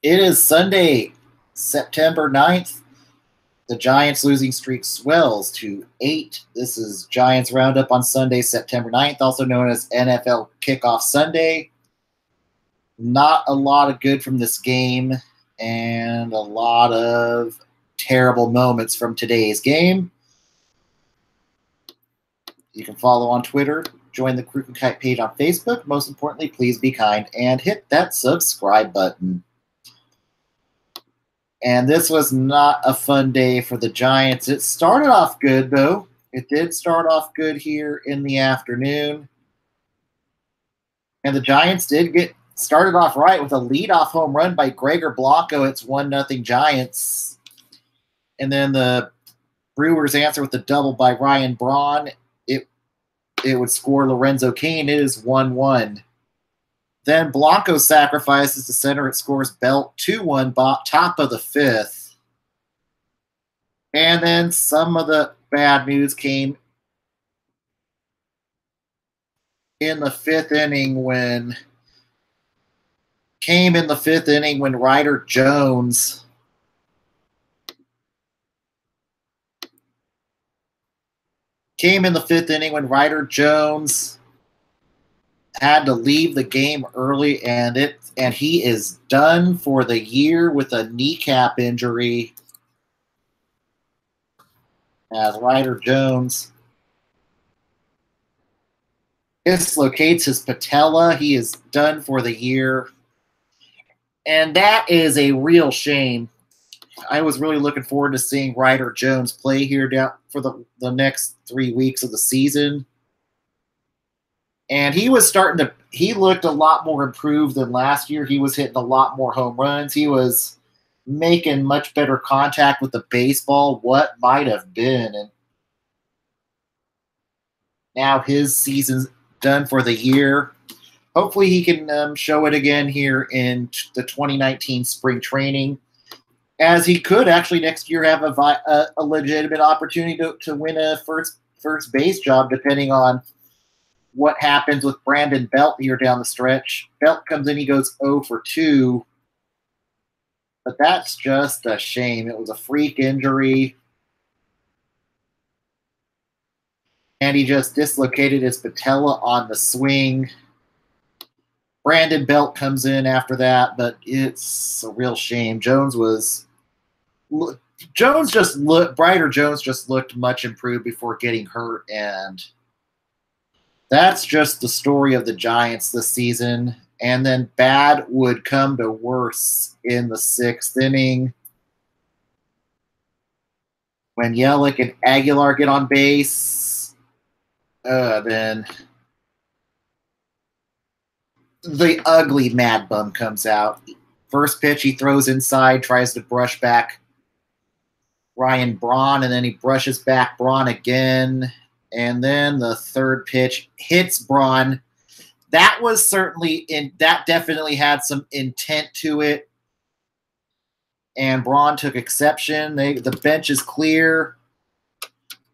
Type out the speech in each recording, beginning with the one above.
It is Sunday, September 9th. The Giants' losing streak swells to 8. This is Giants Roundup on Sunday, September 9th, also known as NFL Kickoff Sunday. Not a lot of good from this game, and a lot of terrible moments from today's game. You can follow on Twitter, join the Crew Kite page on Facebook. Most importantly, please be kind and hit that subscribe button. And this was not a fun day for the Giants. It started off good, though. It did start off good here in the afternoon. And the Giants did get started off right with a leadoff home run by Gregor Blanco. It's 1-0 Giants. And then the Brewers answer with a double by Ryan Braun. It would score Lorenzo Cain. It is 1-1. Then Blanco sacrifices to center. It scores Belt 2-1, top of the fifth. And then some of the bad news came in the fifth inning when Ryder Jones had to leave the game early, and he is done for the year with a kneecap injury. As Ryder Jones dislocates his patella, he is done for the year, and that is a real shame. I was really looking forward to seeing Ryder Jones play here down for the next 3 weeks of the season. And he looked a lot more improved than last year. He was hitting a lot more home runs. He was making much better contact with the baseball, what might have been. And now his season's done for the year. Hopefully he can show it again here in the 2019 spring training, as he could actually next year have a legitimate opportunity to win a first base job, depending on what happens with Brandon Belt here down the stretch. Belt comes in, he goes 0 for 2. But that's just a shame. It was a freak injury. And he just dislocated his patella on the swing. Brandon Belt comes in after that, but it's a real shame. Ryder Jones just looked much improved before getting hurt, and that's just the story of the Giants this season. And then bad would come to worse in the 6th inning when Yelich and Aguilar get on base. Then the ugly Mad Bum comes out. First pitch, he throws inside, tries to brush back Ryan Braun, and then he brushes back Braun again. And then the third pitch hits Braun. That definitely had some intent to it. And Braun took exception. The bench is clear.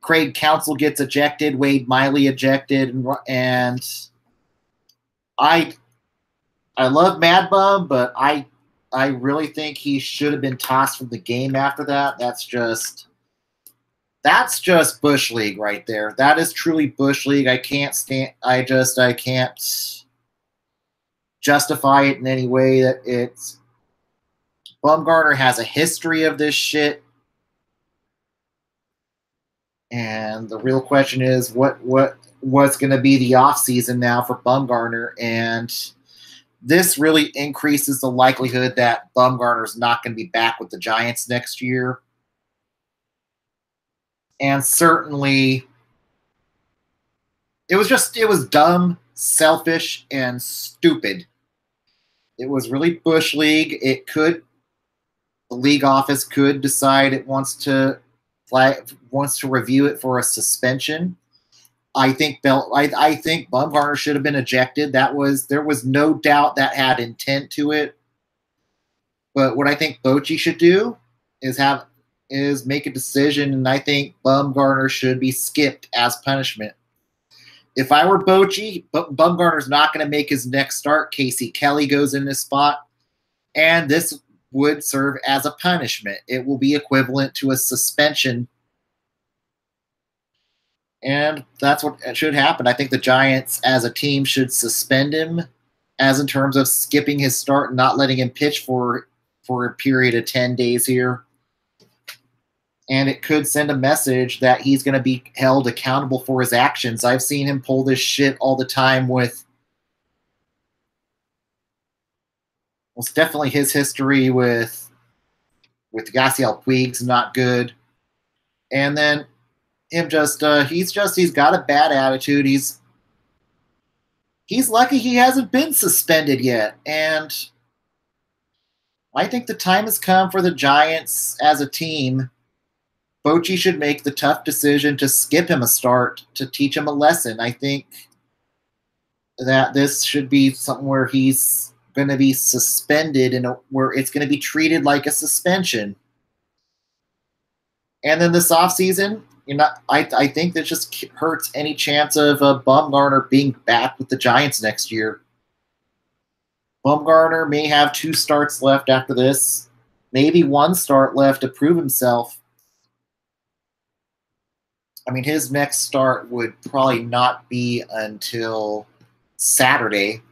Craig Counsell gets ejected. Wade Miley ejected. And I love Mad Bum, but I really think he should have been tossed from the game after that. That's just Bush League right there. That is truly Bush League. I can't justify it in any way. That it's Bumgarner has a history of this shit. And the real question is what's going to be the offseason now for Bumgarner, and this really increases the likelihood that Bumgarner's not going to be back with the Giants next year. And certainly it was dumb, selfish, and stupid. It was really Bush League. The league office could decide it wants to review it for a suspension. I think Bumgarner should have been ejected. There was no doubt that had intent to it. But what I think Bochy should do is make a decision, and I think Bumgarner should be skipped as punishment. If I were Bochy, Bumgarner's not going to make his next start. Casey Kelly goes in his spot, and this would serve as a punishment. It will be equivalent to a suspension. And that's what should happen. I think the Giants as a team should suspend him, as in terms of skipping his start and not letting him pitch for a period of 10 days here. And it could send a message that he's going to be held accountable for his actions. I've seen him pull this shit all the time with, well, it's definitely his history with Yasiel Puig's not good. And then him he's got a bad attitude. He's lucky he hasn't been suspended yet. And I think the time has come for the Giants as a team. Bochy should make the tough decision to skip him a start to teach him a lesson. I think that this should be something where he's going to be suspended and where it's going to be treated like a suspension. And then this offseason, I think that just hurts any chance of Bumgarner being back with the Giants next year. Bumgarner may have 2 starts left after this, maybe 1 start left to prove himself. I mean, his next start would probably not be until Saturday.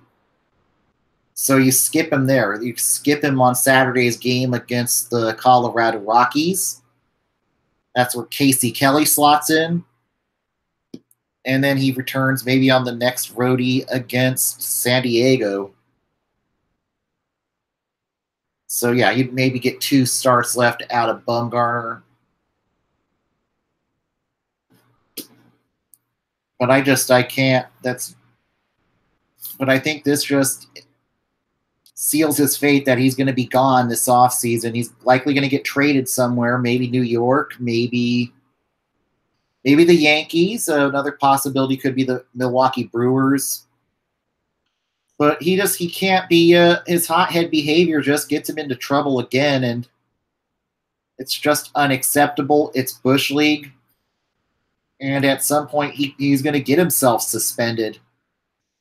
So you skip him there. You skip him on Saturday's game against the Colorado Rockies. That's where Casey Kelly slots in. And then he returns maybe on the next roadie against San Diego. So, yeah, you'd maybe get 2 starts left out of Bumgarner. But I can't. But I think this just seals his fate that he's going to be gone this offseason. He's likely going to get traded somewhere, maybe New York, maybe the Yankees. Another possibility could be the Milwaukee Brewers. But he can't be, his hothead behavior just gets him into trouble again, and it's just unacceptable. It's Bush League. And at some point, he's going to get himself suspended.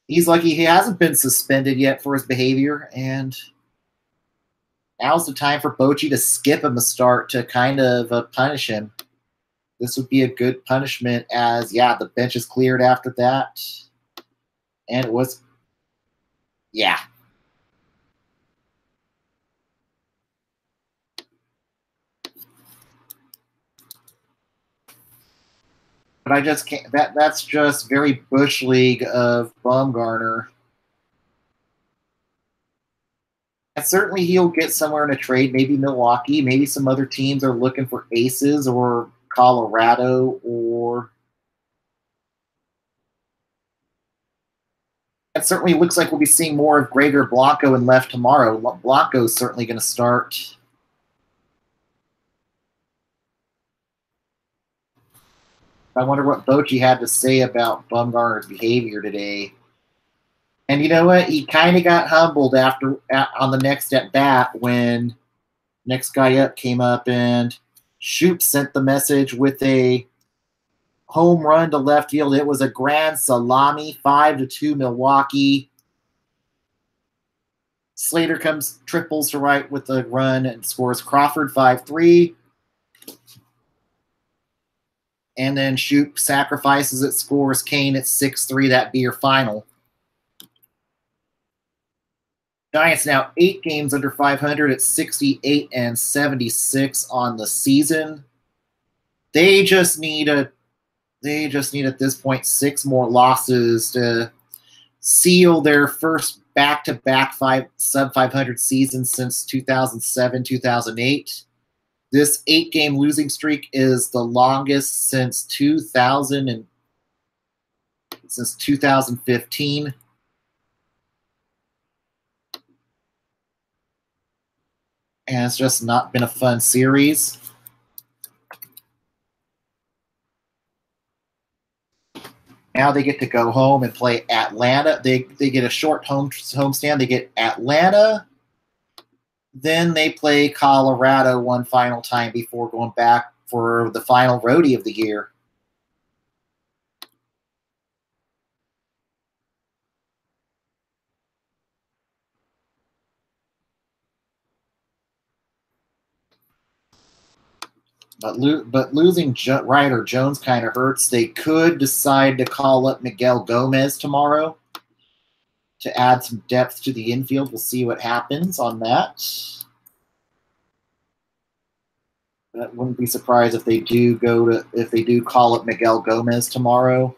He's lucky he hasn't been suspended yet for his behavior, and now's the time for Bochy to skip him a start to kind of punish him. This would be a good punishment as, yeah, the bench is cleared after that. And it was, yeah. But I just can't, that's just very Bush League of Bumgarner. And certainly he'll get somewhere in a trade, maybe Milwaukee, maybe some other teams are looking for aces, or Colorado, or it certainly looks like we'll be seeing more of Gregor Blanco in left tomorrow. Blanco's certainly going to start. I wonder what Bochy had to say about Bumgarner's behavior today. And you know what? He kind of got humbled on the next at bat when next guy up came up and Shoop sent the message with a home run to left field. It was a grand salami, 5-2 Milwaukee. Slater triples to right with the run and scores Crawford 5-3. And then Shoop sacrifices it, scores Kane at 6-3. That'd be your final. Giants now 8 games under 500 at 68-76 on the season. They just need at this point 6 more losses to seal their first back-to-back sub-500 season since 2007-2008. This 8-game losing streak is the longest since 2015. And it's just not been a fun series. Now they get to go home and play Atlanta. They get a short homestand. They get Atlanta. Then they play Colorado one final time before going back for the final roadie of the year. But losing Ryder Jones kind of hurts. They could decide to call up Miguel Gomez tomorrow to add some depth to the infield. We'll see what happens on that. I wouldn't be surprised if they do call up Miguel Gomez tomorrow.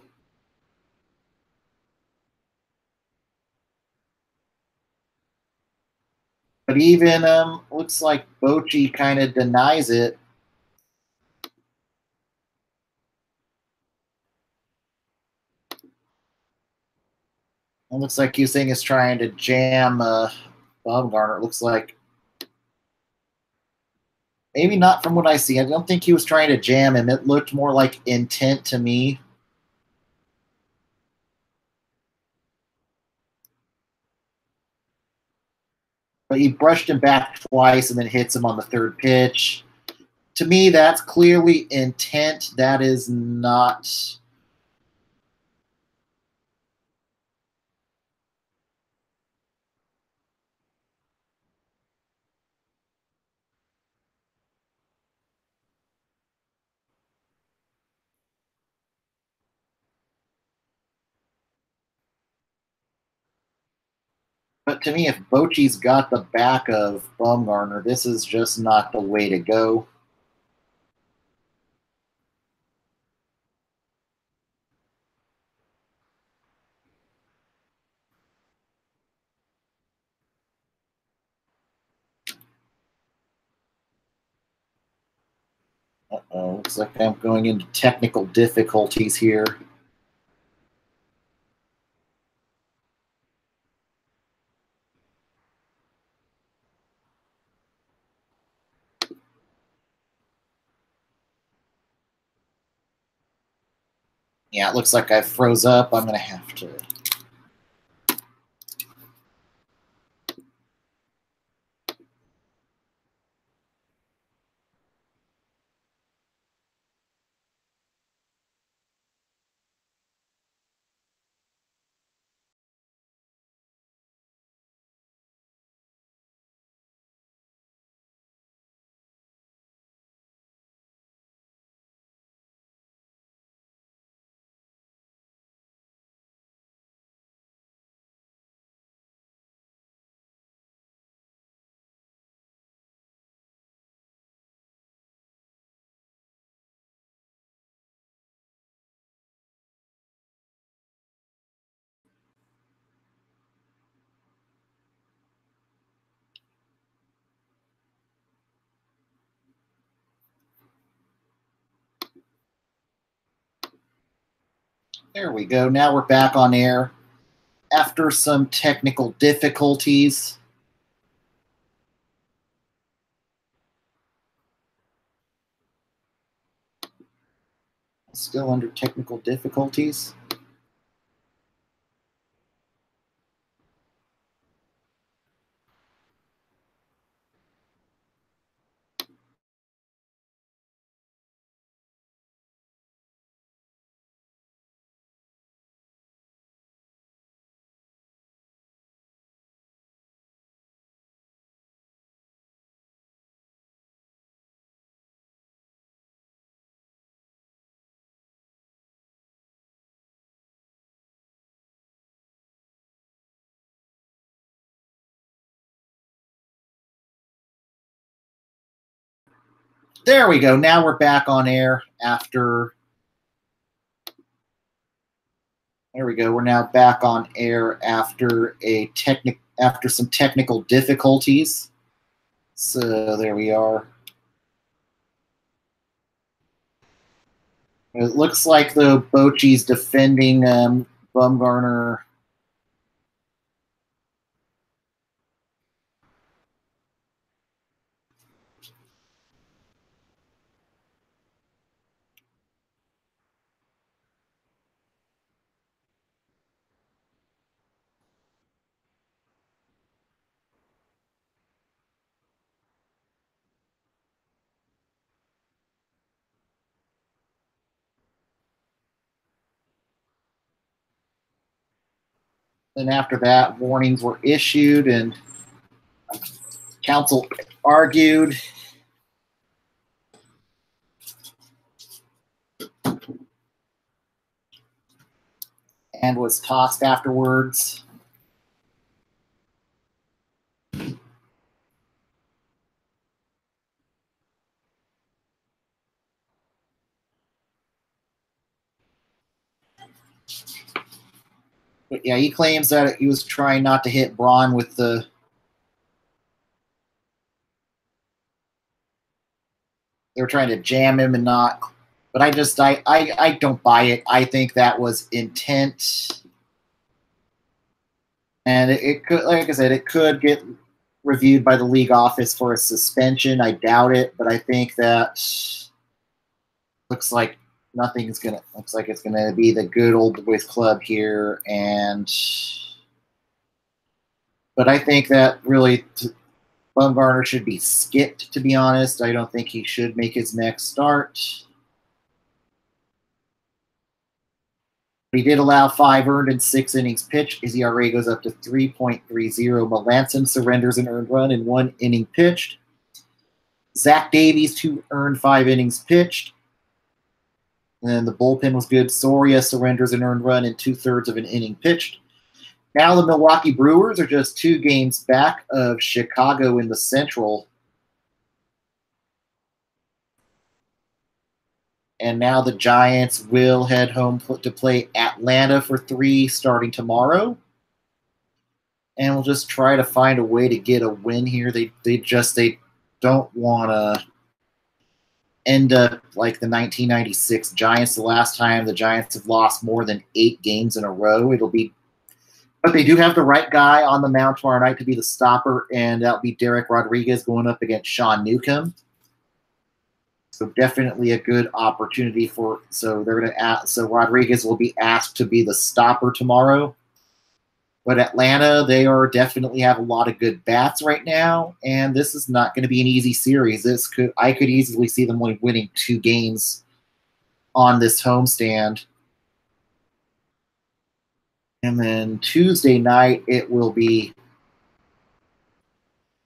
But even looks like Bochy kind of denies it. It looks like Husing is trying to jam Baumgartner. It looks like maybe not from what I see. I don't think he was trying to jam him. It looked more like intent to me. But he brushed him back twice and then hits him on the third pitch. To me, that's clearly intent. That is not. But to me, if Bochy's got the back of Baumgartner, this is just not the way to go. Uh-oh, looks like I'm going into technical difficulties here. Yeah, it looks like I froze up. I'm going to have to. There we go. Now we're back on air after some technical difficulties. Still under technical difficulties. There we go. Now we're back on air after. There we go. We're now back on air after some technical difficulties. So there we are. It looks like though Bochy's defending Bumgarner. Then after that, warnings were issued and council argued. was tossed afterwards. But yeah, he claims that he was trying not to hit Braun with the. They were trying to jam him and not. But I don't buy it. I think that was intent. And it could, like I said, it could get reviewed by the league office for a suspension. I doubt it, but I think that looks like looks like it's gonna be the good old boys club here. But I think that really Bumgarner should be skipped, to be honest. I don't think he should make his next start. He did allow 5 earned and 6 innings pitched. His ERA goes up to 3.30. Melanson surrenders an earned run in 1 inning pitched. Zach Davies, 2 earned, 5 innings pitched. And then the bullpen was good. Soria surrenders an earned run in 2/3 of an inning pitched. Now the Milwaukee Brewers are just 2 games back of Chicago in the Central. And now the Giants will head home to play Atlanta for 3 starting tomorrow. And we'll just try to find a way to get a win here. They don't want to end up like the 1996 Giants. The last time the Giants have lost more than 8 games in a row. But they do have the right guy on the mound tomorrow night to be the stopper, and that'll be Derek Rodriguez going up against Sean Newcomb. So definitely a good opportunity so Rodriguez will be asked to be the stopper tomorrow. But Atlanta, they definitely have a lot of good bats right now, and this is not going to be an easy series. I could easily see them only winning 2 games on this homestand. And then Tuesday night, it will be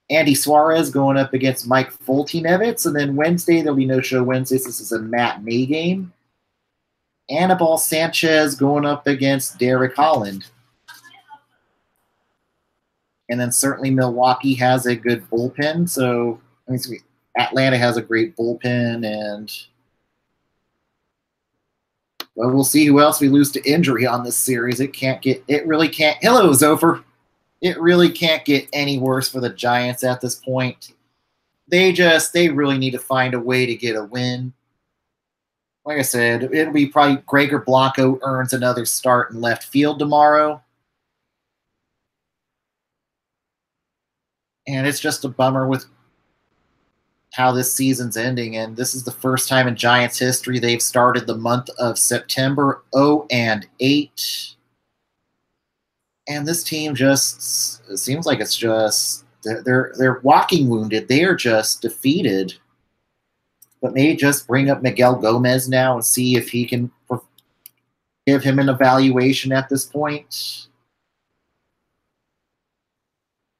Andy Suarez going up against Mike Foltynewicz. And then Wednesday, there'll be no show Wednesdays. This is a matinee game. Anibal Sanchez going up against Derek Holland. And then certainly Milwaukee has a good bullpen. So Atlanta has a great bullpen. And well, we'll see who else we lose to injury on this series. Hello, Zofer. It really can't get any worse for the Giants at this point. They really need to find a way to get a win. Like I said, it'll be probably Gregor Blanco earns another start in left field tomorrow. And it's just a bummer with how this season's ending. And this is the first time in Giants history they've started the month of September 0-8. And this team it seems like it's just they're walking wounded. They are just defeated. But maybe just bring up Miguel Gomez now and see if he can give him an evaluation at this point.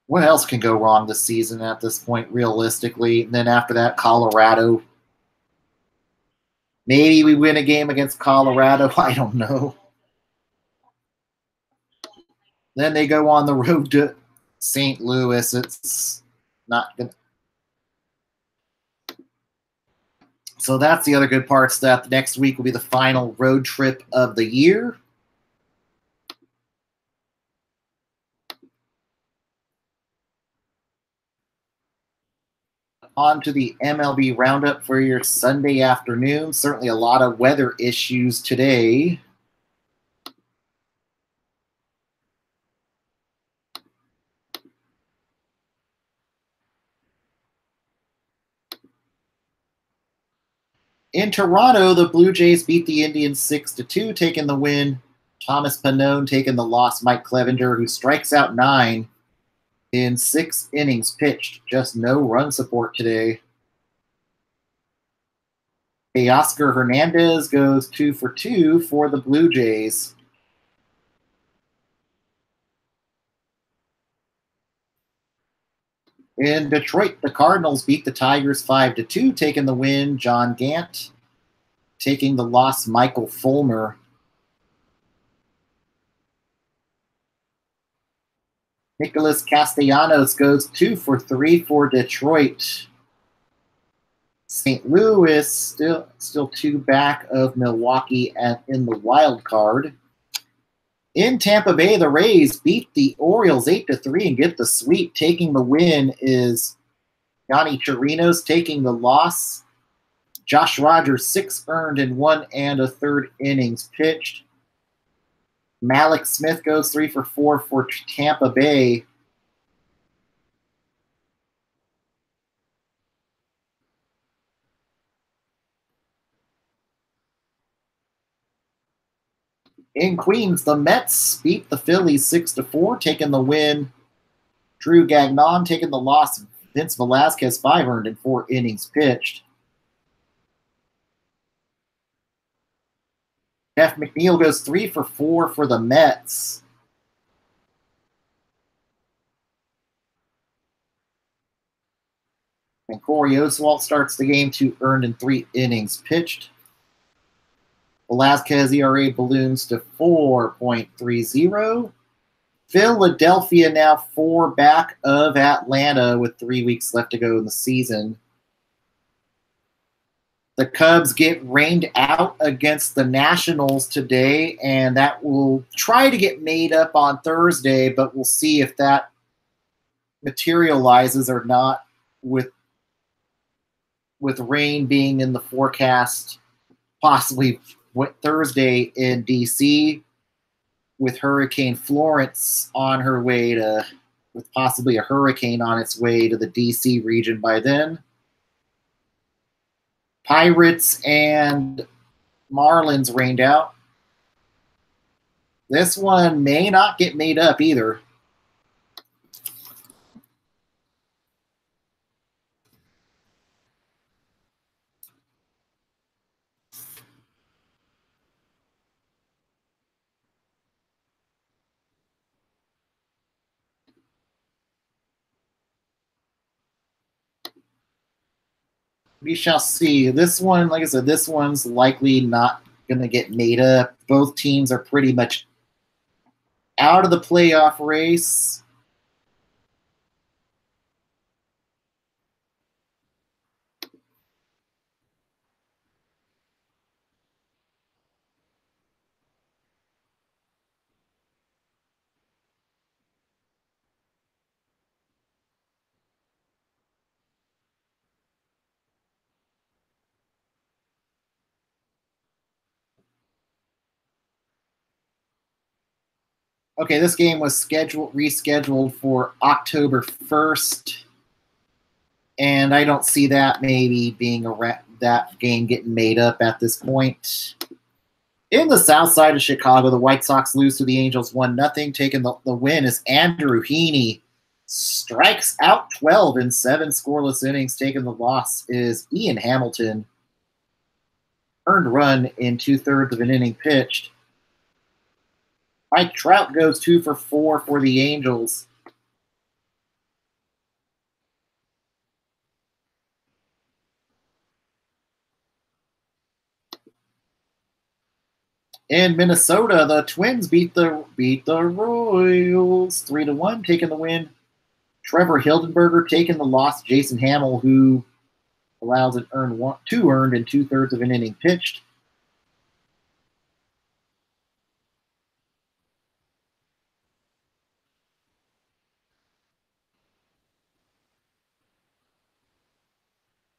What else can go wrong this season at this point, realistically? And then after that, Colorado. Maybe we win a game against Colorado. I don't know. Then they go on the road to St. Louis. It's not good. So that's the other good parts, that next week will be the final road trip of the year. On to the MLB Roundup for your Sunday afternoon. Certainly a lot of weather issues today. In Toronto, the Blue Jays beat the Indians 6-2, taking the win. Thomas Pannone taking the loss. Mike Clevenger, who strikes out 9 in 6 innings pitched. Just no run support today. Oscar Hernandez goes 2 for 2 for the Blue Jays. In Detroit, the Cardinals beat the Tigers 5-2, taking the win. John Gant taking the loss. Michael Fulmer. Nicholas Castellanos goes 2 for 3 for Detroit. St. Louis still 2 back of Milwaukee in the wild card. In Tampa Bay, the Rays beat the Orioles 8-3 and get the sweep. Taking the win is Yanni Chirinos. Taking the loss, Josh Rogers, 6 earned in 1 1/3 innings pitched. Malik Smith goes 3 for 4 for Tampa Bay. In Queens, the Mets beat the Phillies 6-4, taking the win. Drew Gagnon taking the loss. Vince Velasquez, 5 earned in 4 innings pitched. Jeff McNeil goes 3 for 4 for the Mets. And Corey Oswalt starts the game, 2 earned in 3 innings pitched. Velasquez ERA balloons to 4.30. Philadelphia now 4 back of Atlanta with 3 weeks left to go in the season. The Cubs get rained out against the Nationals today, and that will try to get made up on Thursday, but we'll see if that materializes or not with rain being in the forecast possibly Thursday in D.C., with Hurricane Florence on her way to, with possibly a hurricane on its way to the D.C. region by then. Pirates and Marlins rained out. This one may not get made up either. We shall see. This one, like I said, this one's likely not going to get made up. Both teams are pretty much out of the playoff race. Okay, this game was rescheduled for October 1st, and I don't see that maybe being that game getting made up at this point. In the south side of Chicago, the White Sox lose to the Angels 1-0. Taking the win is Andrew Heaney. Strikes out 12 in 7 scoreless innings. Taking the loss is Ian Hamilton. Earned run in 2/3 of an inning pitched. Mike Trout goes 2 for 4 for the Angels. In Minnesota, the Twins beat the Royals 3-1, taking the win. Trevor Hildenberger taking the loss. Jason Hamill, who allows an 2 earned in 2/3 of an inning pitched.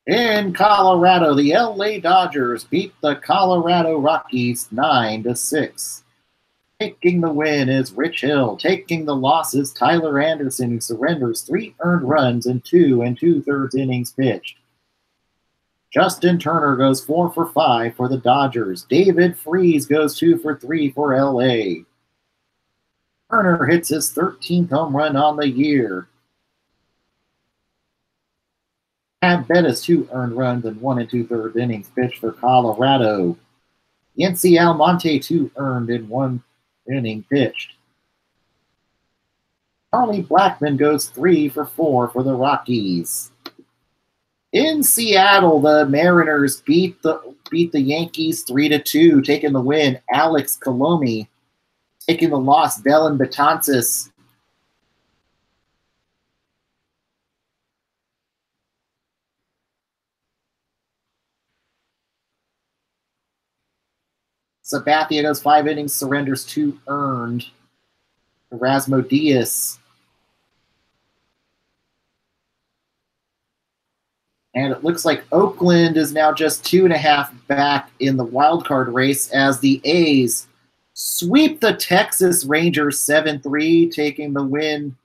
In Colorado, the LA Dodgers beat the Colorado Rockies 9-6. Taking the win is Rich Hill. Taking the loss is Tyler Anderson, who surrenders 3 earned runs in 2 2/3 innings pitched. Justin Turner goes 4 for 5 for the Dodgers. David Freese goes 2 for 3 for LA. Turner hits his 13th home run on the year. Pat Bettis 2 earned runs in 1 2/3 innings pitched for Colorado. Yency Almonte 2 earned in 1 inning pitched. Charlie Blackmon goes 3 for 4 for the Rockies. In Seattle, the Mariners beat the Yankees 3-2, taking the win. Alex Colomi taking the loss. Belen Betances Sabathia goes 5 innings, surrenders 2 earned. Erasmo Diaz. And it looks like Oakland is now just 2.5 back in the wild card race as the A's sweep the Texas Rangers 7-3, taking the win.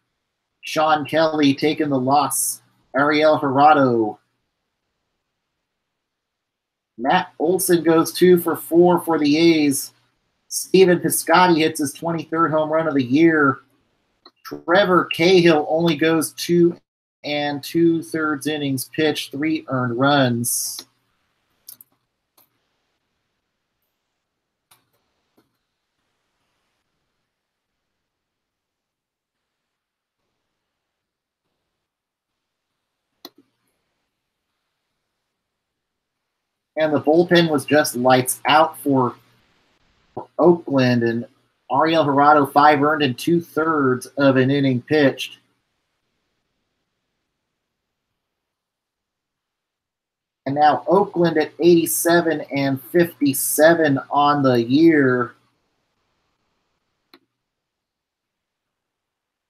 Sean Kelly taking the loss. Ariel Jurado. Matt Olson goes 2 for 4 for the A's. Steven Piscotty hits his 23rd home run of the year. Trevor Cahill only goes 2 2/3 innings pitched, 3 earned runs. And the bullpen was just lights out for Oakland, and Ariel Jurado 5 earned and 2/3 of an inning pitched. And now Oakland at 87 and 57 on the year.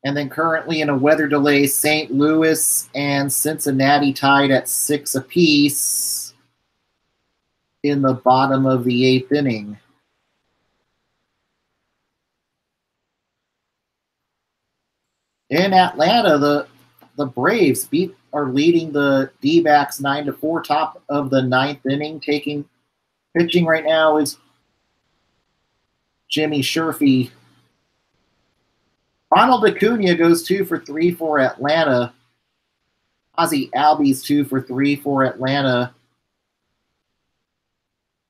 And then currently in a weather delay, St. Louis and Cincinnati tied at 6 apiece in the bottom of the 8th inning. In Atlanta, the Braves are leading the D-backs 9-4, top of the 9th inning. Pitching right now is Jimmy Sherfy. Ronald Acuna goes 2 for 3 for Atlanta. Ozzie Albies 2 for 3 for Atlanta.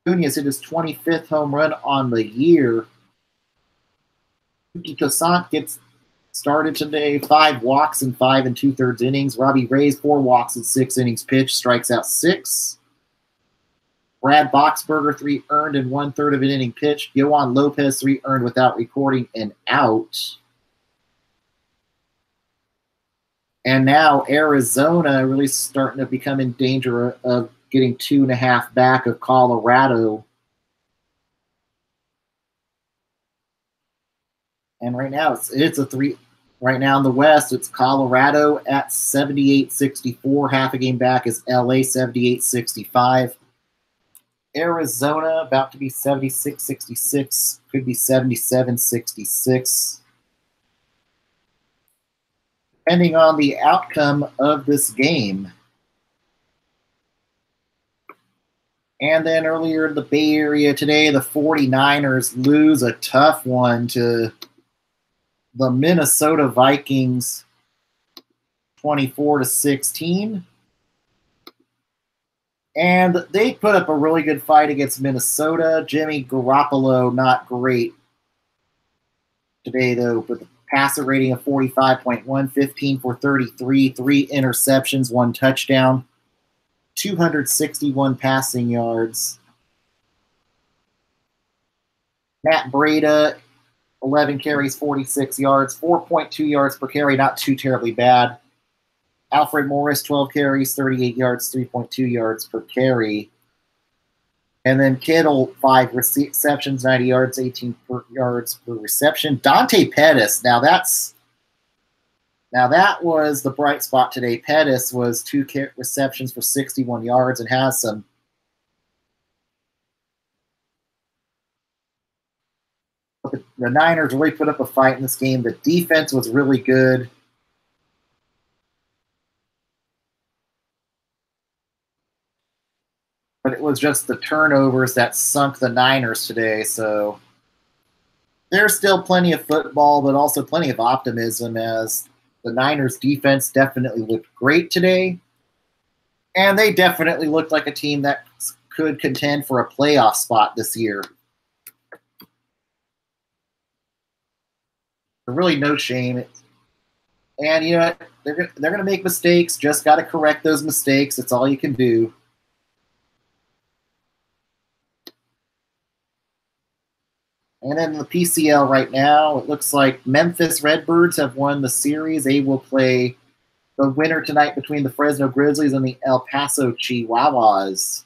Acuna's hit his 25th home run on the year. Yuki Toussaint gets started today, 5 walks in 5 2/3 innings. Robbie Reyes, 4 walks in 6 innings pitched, strikes out 6. Brad Boxberger, 3 earned and 1/3 of an inning pitched. Yohan Lopez, 3 earned without recording an out. And now Arizona really starting to become in danger of getting 2.5 back of Colorado. And right now it's a 3. Right now in the West, it's Colorado at 78-64. Half a game back is LA 78-65. Arizona about to be 76-66. Could be 77-66. Depending on the outcome of this game. And then earlier in the Bay Area today, the 49ers lose a tough one to the Minnesota Vikings 24-16. And they put up a really good fight against Minnesota. Jimmy Garoppolo, not great today, though, but the passer rating of 45.1, 15 for 33, 3 interceptions, 1 touchdown, 261 passing yards. Matt Breida, 11 carries, 46 yards, 4.2 yards per carry, not too terribly bad. Alfred Morris, 12 carries, 38 yards, 3.2 yards per carry. And then Kittle, 5 receptions, 90 yards, 18 yards per reception. Dante Pettis, now that was the bright spot today. Pettis was 2 receptions for 61 yards and has some. The Niners really put up a fight in this game. The defense was really good. But it was just the turnovers that sunk the Niners today. So there's still plenty of football, but also plenty of optimism as the Niners defense definitely looked great today. And they definitely looked like a team that could contend for a playoff spot this year. Really no shame. And you know what? They're going to make mistakes. Just got to correct those mistakes. That's all you can do. And then the PCL right now, it looks like Memphis Redbirds have won the series. They will play the winner tonight between the Fresno Grizzlies and the El Paso Chihuahuas.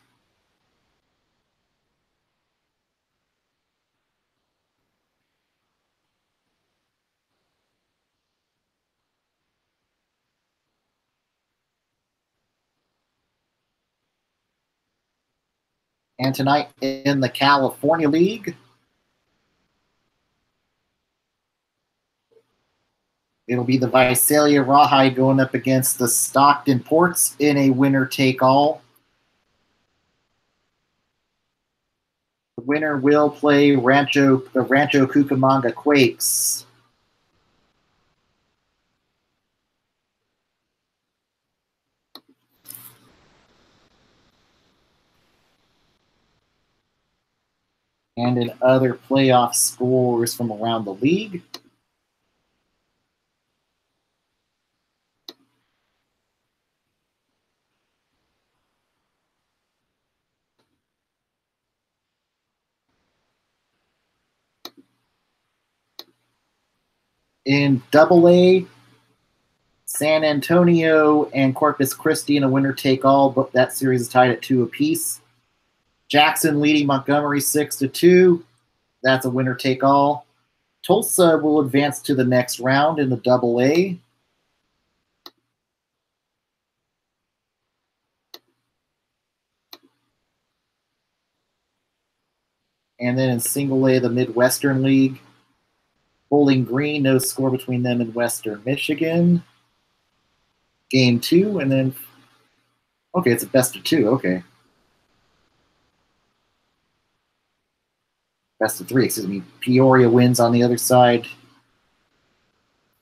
And tonight in the California League, it'll be the Visalia Rawhide going up against the Stockton Ports in a winner-take-all. The winner will play the Rancho Cucamonga Quakes. And in other playoff scores from around the league, in Double-A, San Antonio and Corpus Christi in a winner-take-all, but that series is tied at 2 apiece. Jackson leading Montgomery 6-2. That's a winner-take-all. Tulsa will advance to the next round in the Double-A. And then in Single-A, the Midwestern League, Bowling Green, no score between them and Western Michigan. Game 2, and then, okay, it's a best of 2, okay. Best of 3, excuse me. Peoria wins on the other side.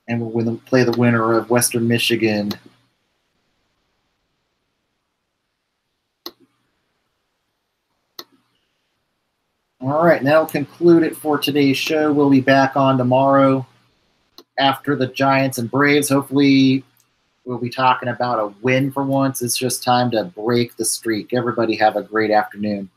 And we'll play the winner of Western Michigan. All right, that'll conclude it for today's show. We'll be back on tomorrow after the Giants and Braves. Hopefully, we'll be talking about a win for once. It's just time to break the streak. Everybody have a great afternoon.